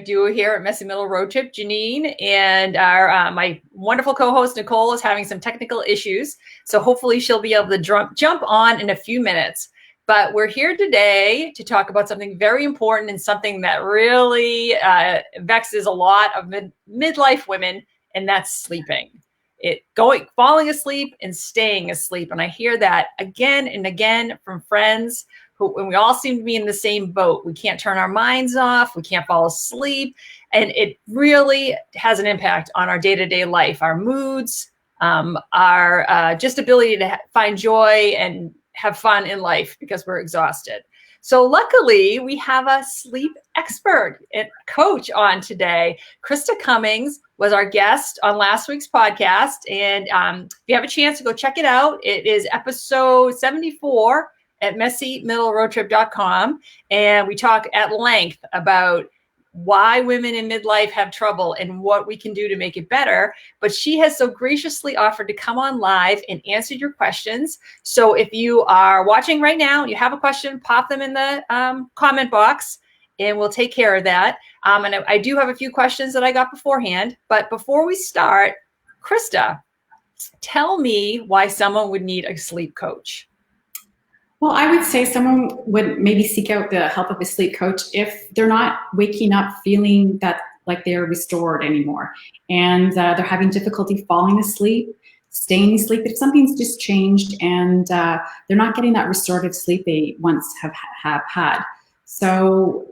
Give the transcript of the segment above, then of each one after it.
duo here at Messy Middle Road Trip, Janine, and our my wonderful co-host Nicole is having some technical issues, so hopefully she'll be able to jump on in a few minutes. But we're here today to talk about something very important and something that really vexes a lot of midlife women, and that's sleeping. Falling asleep and staying asleep, and I hear that again and again from friends. And we all seem to be in the same boat. We can't turn our minds off. We can't fall asleep. And it really has an impact on our day-to-day life, our moods, our just ability to find joy and have fun in life because we're exhausted. So luckily, we have a sleep expert and coach on today. Krista Cumming was our guest on last week's podcast. And if you have a chance to go check it out, it is episode 74 at messymiddleroadtrip.com. And we talk at length about why women in midlife have trouble and what we can do to make it better. But she has so graciously offered to come on live and answer your questions. So if you are watching right now and you have a question, pop them in the comment box and we'll take care of that. And I do have a few questions that I got beforehand. But before we start, Krista, tell me why someone would need a sleep coach. Well, I would say someone would maybe seek out the help of a sleep coach if they're not waking up feeling that like they're restored anymore, and they're having difficulty falling asleep, staying asleep. If something's just changed and they're not getting that restorative sleep they once have had. So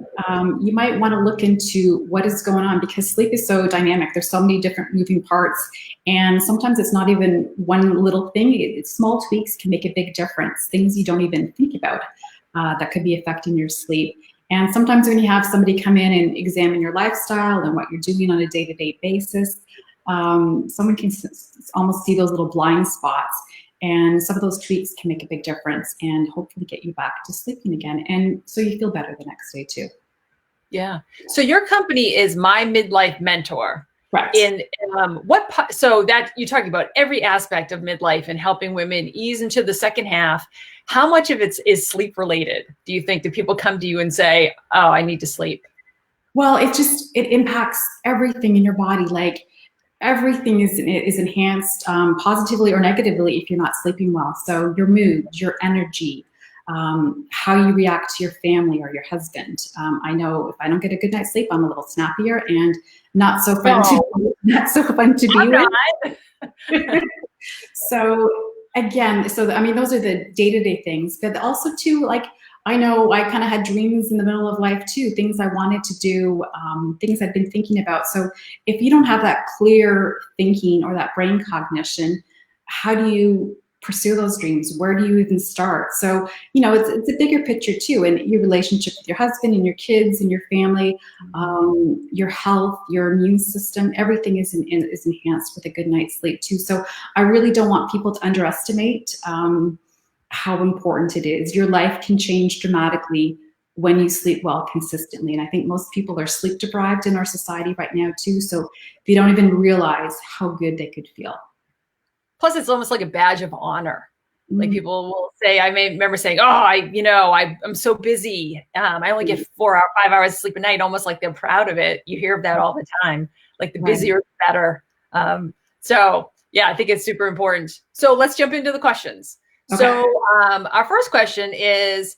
you might want to look into what is going on, because sleep is so dynamic. There's so many different moving parts, and sometimes it's not even one little thing. Small tweaks can make a big difference, things you don't even think about that could be affecting your sleep. And sometimes when you have somebody come in and examine your lifestyle and what you're doing on a day-to-day basis, someone can almost see those little blind spots. And some of those tweaks can make a big difference and hopefully get you back to sleeping again. And so you feel better the next day too. Yeah. So your company is My Midlife Mentor. Right. And so that you're talking about every aspect of midlife and helping women ease into the second half. How much of it is sleep related? Do you think? Do people come to you and say, oh, I need to sleep? Well, it impacts everything in your body. Like, everything is enhanced positively or negatively if you're not sleeping well. So your mood, your energy, how you react to your family or your husband. I know if I don't get a good night's sleep, I'm a little snappier and not so fun to be with. So again, those are the day-to-day things, but also too, like, I know I kind of had dreams in the middle of life too, things I wanted to do, things I've been thinking about. So if you don't have that clear thinking or that brain cognition, how do you pursue those dreams? Where do you even start? So, it's a bigger picture too, and your relationship with your husband and your kids and your family, your health, your immune system, everything is enhanced with a good night's sleep too. So I really don't want people to underestimate how important it is. Your life can change dramatically when you sleep well consistently. And I think most people are sleep deprived in our society right now too. So they don't even realize how good they could feel. Plus, it's almost like a badge of honor. Like, people will say, I may remember saying, oh, I'm so busy. I only get 5 hours of sleep a night, almost like they're proud of it. You hear that all the time. Like, the busier, the better. So yeah, I think it's super important. So let's jump into the questions. Okay. So our first question is,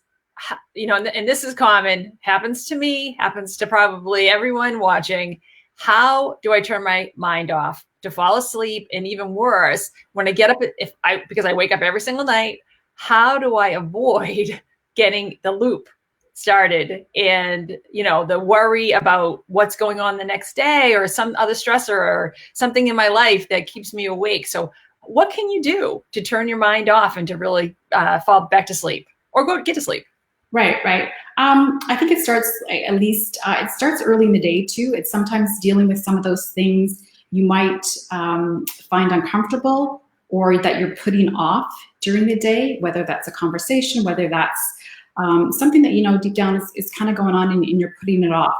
and this is common, happens to me, happens to probably everyone watching. How do I turn my mind off to fall asleep? And even worse, when I get up, because I wake up every single night, how do I avoid getting the loop started and, the worry about what's going on the next day or some other stressor or something in my life that keeps me awake? So what can you do to turn your mind off and to really fall back to sleep or get to sleep? Right. I think it starts it starts early in the day too. It's sometimes dealing with some of those things you might find uncomfortable or that you're putting off during the day, whether that's a conversation, whether that's something that, deep down is kind of going on and you're putting it off.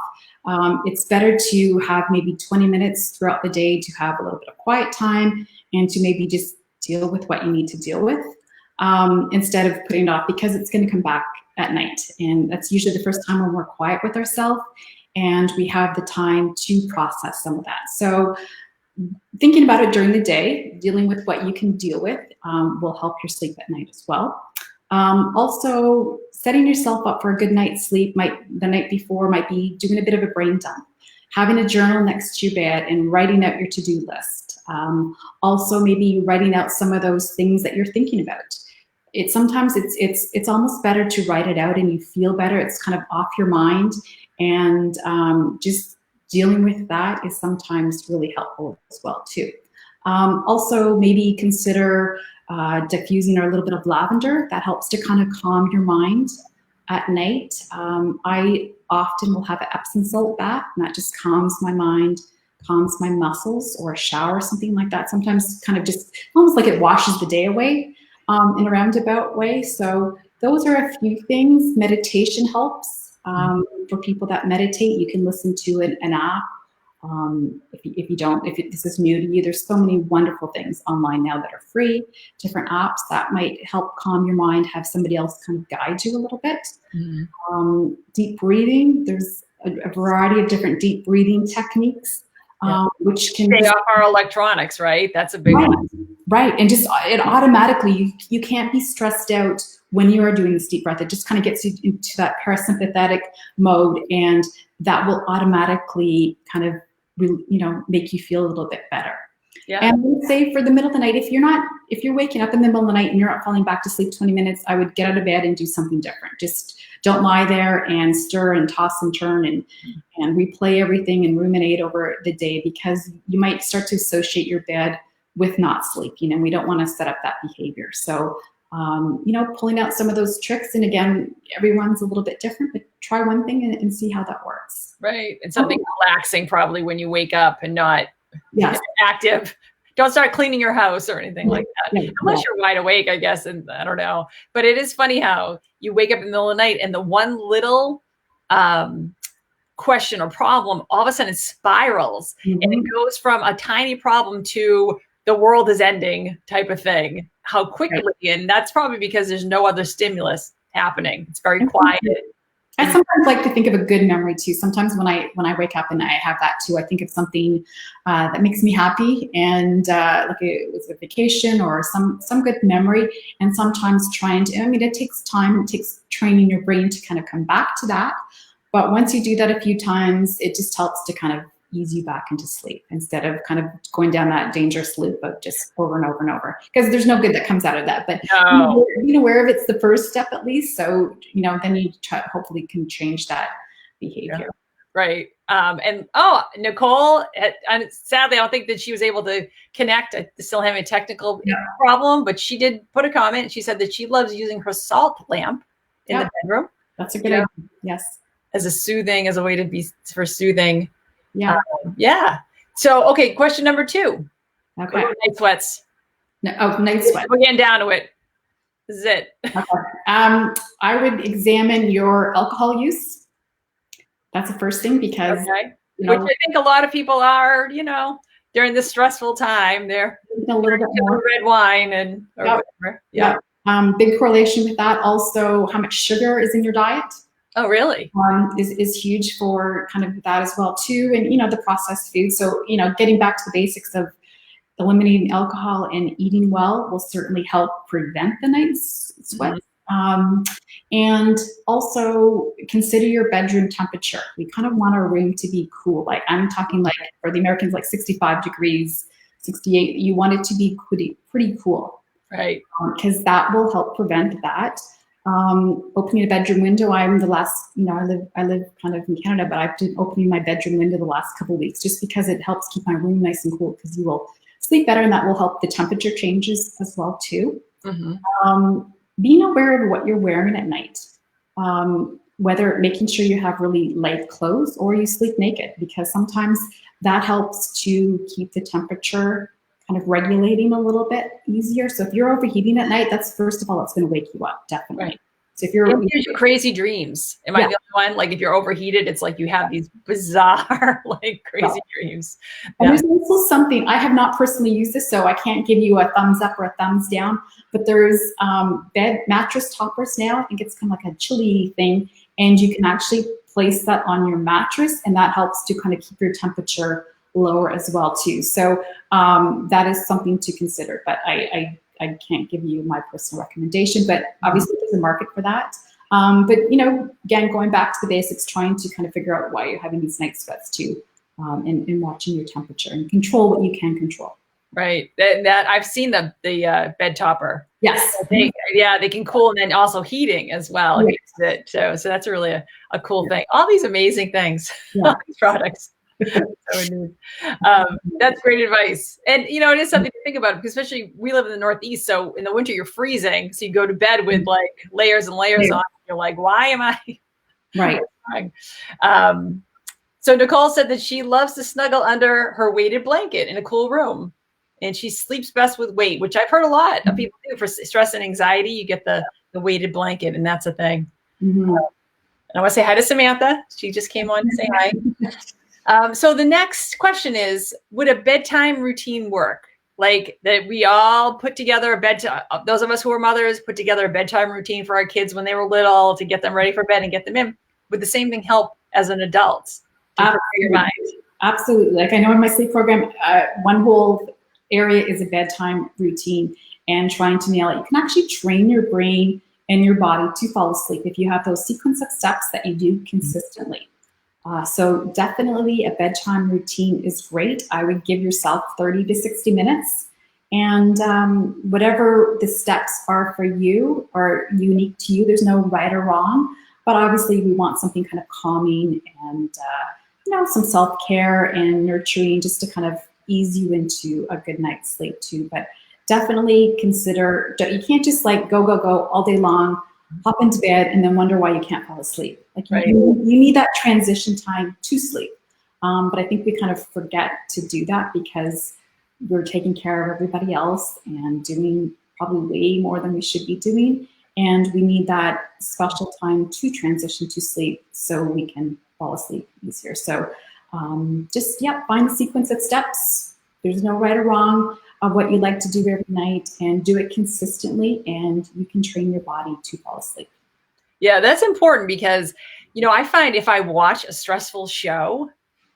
It's better to have maybe 20 minutes throughout the day to have a little bit of quiet time and to maybe just deal with what you need to deal with instead of putting it off, because it's going to come back at night. And that's usually the first time when we're quiet with ourselves. and we have the time to process some of that. So thinking about it during the day, dealing with what you can deal with, will help your sleep at night as well. Also, setting yourself up for a good night's sleep the night before might be doing a bit of a brain dump, having a journal next to your bed and writing out your to-do list. Also, maybe writing out some of those things that you're thinking about. Sometimes it's almost better to write it out and you feel better. It's kind of off your mind, and just dealing with that is sometimes really helpful as well too. Also, maybe consider diffusing or a little bit of lavender. That helps to kind of calm your mind at night. I often will have an Epsom salt bath, and that just calms my mind, calms my muscles, or a shower, something like that. Sometimes kind of just almost like it washes the day away in a roundabout way. So those are a few things. Meditation helps. For people that meditate, you can listen to an app. If this is new to you, there's so many wonderful things online now that are free, different apps that might help calm your mind, have somebody else kind of guide you a little bit. Deep breathing, there's a variety of different deep breathing techniques, which can stay off our electronics, right? That's a big one. Right, and just it automatically, you can't be stressed out when you are doing this deep breath. It just kind of gets you into that parasympathetic mode, and that will automatically kind of, make you feel a little bit better. Yeah. And I would say for the middle of the night, if you're waking up in the middle of the night and you're not falling back to sleep 20 minutes, I would get out of bed and do something different. Just don't lie there and stir and toss and turn and replay everything and ruminate over the day, because you might start to associate your bed with not sleep. We don't want to set up that behavior. So, pulling out some of those tricks, and again, everyone's a little bit different, but try one thing and see how that works. Right. And something relaxing probably when you wake up and not active. Don't start cleaning your house or anything like that. Unless you're wide awake, I guess. And I don't know. But it is funny how you wake up in the middle of the night and the one little question or problem all of a sudden spirals. And it goes from a tiny problem to the world is ending type of thing. How quickly. And that's probably because there's no other stimulus happening. It's very quiet. I sometimes like to think of a good memory too. Sometimes when I wake up and I have that too, I think of something that makes me happy, and like it was a vacation or some good memory. And sometimes it takes time. It takes training your brain to kind of come back to that. But once you do that a few times, it just helps to kind of ease you back into sleep instead of kind of going down that dangerous loop of just over and over and over, because there's no good that comes out of that. But being aware of it's the first step at least. So, then you hopefully can change that behavior. Yeah. Right. And Nicole, and sadly, I don't think that she was able to connect. I still having a technical problem, but she did put a comment. She said that she loves using her salt lamp in the bedroom. That's a good idea. Yes. As a way to be for soothing. Yeah. So, okay. Question number 2. Okay. Night sweats. Night sweats. We're getting down to it. This is it. Okay. I would examine your alcohol use. That's the first thing, because which I think a lot of people are, during this stressful time, they're a little bit more red wine whatever. Yeah. Big correlation with that. Also, how much sugar is in your diet. Oh, really? Is huge for kind of that as well too, and the processed food. So getting back to the basics of eliminating alcohol and eating well will certainly help prevent the night sweats. And also consider your bedroom temperature. We kind of want our room to be cool. Like I'm talking like for the Americans, like 65 degrees, 68. You want it to be pretty cool, right? Because that will help prevent that. Opening a bedroom window. I'm the last, I live kind of in Canada, but I've been opening my bedroom window the last couple of weeks just because it helps keep my room nice and cool, because you will sleep better, and that will help the temperature changes as well too. Being aware of what you're wearing at night, whether making sure you have really light clothes or you sleep naked, because sometimes that helps to keep the temperature kind of regulating a little bit easier. So if you're overheating at night, that's first of all, it's going to wake you up, definitely. Right. So if you're crazy dreams, am I the only one? Like if you're overheated, it's like you have these bizarre, like crazy dreams. And there's also something, I have not personally used this, so I can't give you a thumbs up or a thumbs down, but there's bed mattress toppers now. I think it's kind of like a chilly thing, and you can actually place that on your mattress, and that helps to kind of keep your temperature lower as well too. So that is something to consider, but I can't give you my personal recommendation, but obviously there's a market for that. But again, going back to the basics, trying to kind of figure out why you're having these night sweats too, and watching your temperature and control what you can control. Right. That I've seen the bed topper. Yes. They can cool, and then also heating as well. Yeah. So that's really a cool thing. All these amazing things, all these products. That's great advice. And, it is something to think about, because especially we live in the Northeast. So in the winter, you're freezing. So you go to bed with like layers and layers on. You're like, why am I? Right. So Nicole said that she loves to snuggle under her weighted blanket in a cool room. And she sleeps best with weight, which I've heard a lot of people do for stress and anxiety. You get the weighted blanket, and that's a thing. Mm-hmm. And I want to say hi to Samantha. She just came on to say hi. So the next question is, would a bedtime routine work? Like that we all put together a bedtime, those of us who are mothers put together a bedtime routine for our kids when they were little to get them ready for bed and get them in. Would the same thing help as an adult to prepare your mind? Absolutely. Like I know in my sleep program, one whole area is a bedtime routine and trying to nail it. You can actually train your brain and your body to fall asleep if you have those sequence of steps that you do consistently. So definitely a bedtime routine is great. I would give yourself 30 to 60 minutes, and whatever the steps are for you are unique to you. There's no right or wrong, but obviously we want something kind of calming and some self-care and nurturing just to kind of ease you into a good night's sleep too. But definitely consider, you can't just like go all day long, hop into bed and then wonder why you can't fall asleep. Like you need that transition time to sleep. But I think we kind of forget to do that because we're taking care of everybody else and doing probably way more than we should be doing. And we need that special time to transition to sleep so we can fall asleep easier. So just find the sequence of steps. There's no right or wrong of what you like to do every night, and do it consistently, and you can train your body to fall asleep. Yeah, that's important because, I find if I watch a stressful show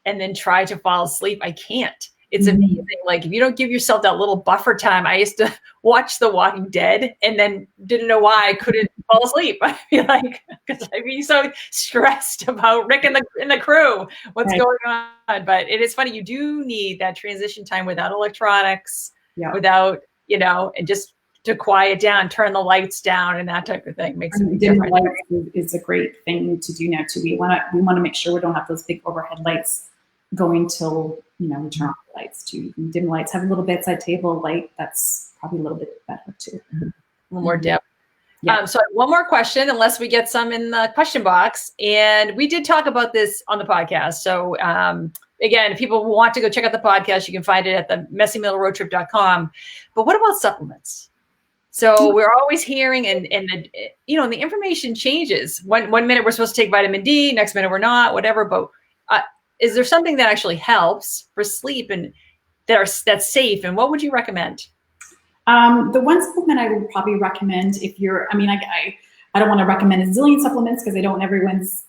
and then try to fall asleep, I can't. It's amazing. Like if you don't give yourself that little buffer time, I used to watch The Walking Dead and then didn't know why I couldn't fall asleep. I feel like, because I'd be so stressed about Rick and the crew, what's going on. But it is funny. You do need that transition time without electronics, without, and just to quiet down, turn the lights down and that type of thing makes a difference. Lights is a great thing to do now too. We want to make sure we don't have those big overhead lights going till we turn off the lights too. You can dim lights, have a little bedside table light. That's probably a little bit better too. A little more depth. Yeah. So one more question, unless we get some in the question box. And we did talk about this on the podcast. So again, if people want to go check out the podcast, you can find it at the messymiddleroadtrip.com. But what about supplements? So we're always hearing, and the information changes. One minute we're supposed to take vitamin D, next minute we're not, whatever. But is there something that actually helps for sleep and that's safe? And what would you recommend? The one supplement I would probably recommend if you're, I don't want to recommend a zillion supplements because I don't want everyone's,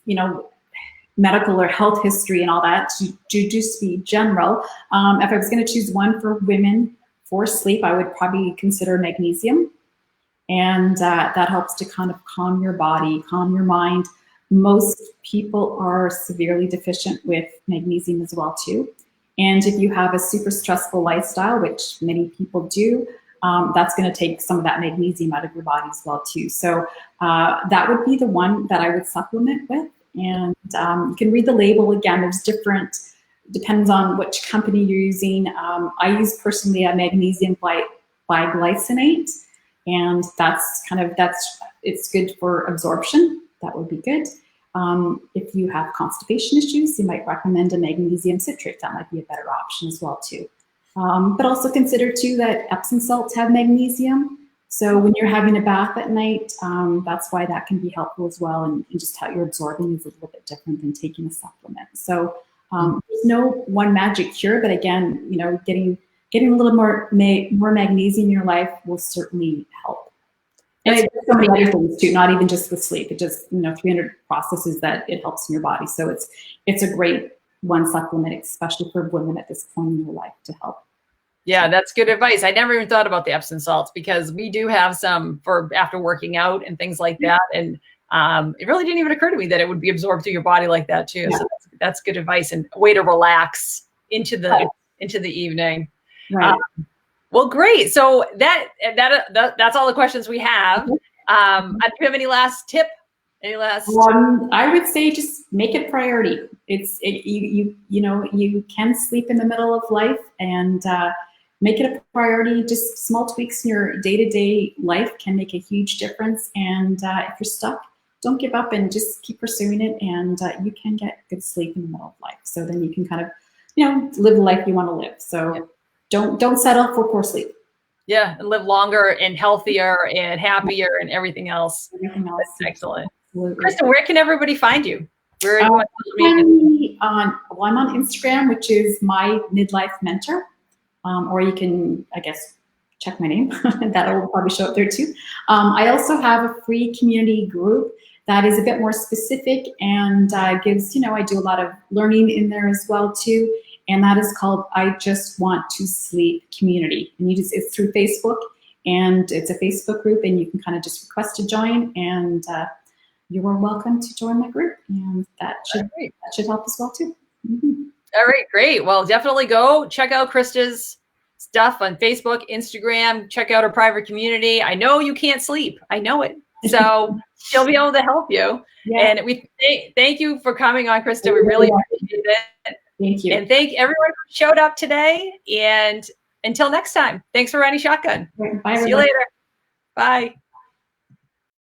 medical or health history and all that to just be general. If I was going to choose one for women for sleep, I would probably consider magnesium. And that helps to kind of calm your body, calm your mind. Most people are severely deficient with magnesium as well too. And if you have a super stressful lifestyle, which many people do, that's going to take some of that magnesium out of your body as well too. So that would be the one that I would supplement with. And you can read the label again. There's depends on which company you're using. I use personally a magnesium biglycinate, and it's good for absorption. That would be good. If you have constipation issues, you might recommend a magnesium citrate. That might be a better option as well too. But also consider too that Epsom salts have magnesium. So when you're having a bath at night, that's why that can be helpful as well. And just how you're absorbing is a little bit different than taking a supplement. So there's no one magic cure, but again, getting a little more magnesium in your life will certainly help. And there's so many other things too, not even just with sleep. It just, 300 processes that it helps in your body. So it's a great one supplement, especially for women at this point in their life to help. Yeah, that's good advice. I never even thought about the Epsom salts because we do have some for after working out and things like that. And it really didn't even occur to me that it would be absorbed through your body like that too. Yeah. So that's good advice and a way to relax into the evening. Right. Well, great. So that's all the questions we have. Do you have any last tip? Any last? I would say just make it a priority. You can sleep in the middle of life, and make it a priority. Just small tweaks in your day-to-day life can make a huge difference. And if you're stuck, don't give up and just keep pursuing it. And you can get good sleep in the middle of life. So then you can kind of, live the life you want to live. So don't settle for poor sleep. Yeah, and live longer and healthier and happier and everything else. Everything else. That's excellent. Absolutely. Krista, where can everybody find you? I'm on Instagram, which is My Midlife Mentor. Or you can, I guess, check my name. That'll probably show up there too. I also have a free community group that is a bit more specific and gives, I do a lot of learning in there as well too. And that is called I Just Want to Sleep Community. And it's through Facebook, and it's a Facebook group, and you can kind of just request to join, and you are welcome to join my group. And that should help as well too. Mm-hmm. All right, great. Well, definitely go check out Krista's stuff on Facebook, Instagram, check out her private community. I know you can't sleep. I know it. So she'll be able to help you. Yeah. And we thank you for coming on, Krista. We really appreciate it. Thank you. And thank everyone who showed up today. And until next time, thanks for riding shotgun. Bye. See you later. Bye.